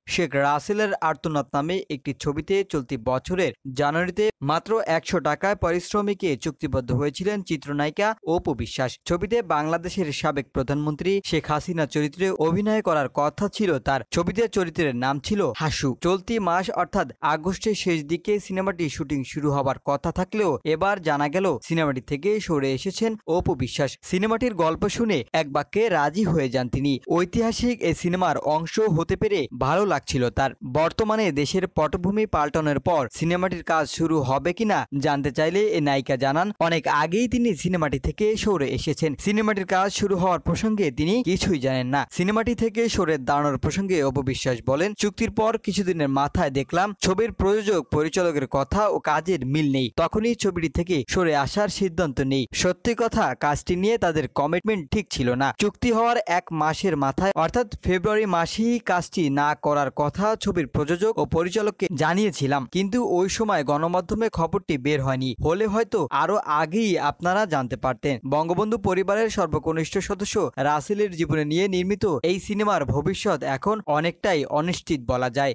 শেখ রাসেলের আর্তনাদ নামে একটি ছবিতে চলতি বছরের জানুয়ারিতে মাত্র ১০০ টাকায় পারিশ্রমিকে চুক্তিবদ্ধ হয়েছিলেন চিত্রনায়িকা অপু বিশ্বাস। ছবিতে বাংলাদেশের সাবেক প্রধানমন্ত্রী শেখ হাসিনা চরিত্রে অভিনয় করার কথা ছিল তার। ছবিতে চরিত্রের নাম ছিল হাসু। চলতি মাস অর্থাৎ আগস্টের শেষ দিকে সিনেমাটি শুটিং শুরু হবার কথা থাকলেও এবার জানা গেল সিনেমাটি থেকে সরে এসেছেন অপু বিশ্বাস। সিনেমাটির গল্প শুনে এক বাক্যে রাজি হয়ে যান তিনি। ঐতিহাসিক এই সিনেমার অংশ হতে পেরে ভালো লাগছিল তার। বর্তমানে দেশের পটভূমি পাল্টানোর পর সিনেমাটির কাজ শুরু হবে কিনা জানতে চাইলে এই নায়িকা জানান, অনেক আগেই তিনি সিনেমাটি থেকে সরে এসেছেন। সিনেমাটির কাজ শুরু হওয়ার প্রসঙ্গে তিনি কিছুই জানেন না। সিনেমাটি থেকে সরে দাঁড়ানোর প্রসঙ্গে অপু বিশ্বাস বলেন, চুক্তির পর কিছুদিনের মাথায় দেখলাম ছবির প্রযোজক পরিচালকের কথা ও কাজের মিল নেই। তখনই ছবিটি থেকে সরে আসার সিদ্ধান্ত নেই। সত্যি কথা, কাজটি নিয়ে তাদের কমিটমেন্ট ঠিক ছিল না। চুক্তি হওয়ার ১ মাসের মাথায় অর্থাৎ ফেব্রুয়ারি মাসেই কাজটি না করার কথা ছবির প্রযোজক ও পরিচালককে জানিয়েছিলাম, কিন্তু ওই সময় গণমাধ্যমে খবরটি বের হয়নি। হলে হয়তো আরো আগেই আপনারা জানতে পারতেন। বঙ্গবন্ধু পরিবারের সর্বকনিষ্ঠ সদস্য রাসেলের জীবনে নিয়ে নির্মিত এই সিনেমার ভবিষ্যৎ এখন অনেকটাই অনিশ্চিত বলা যায়।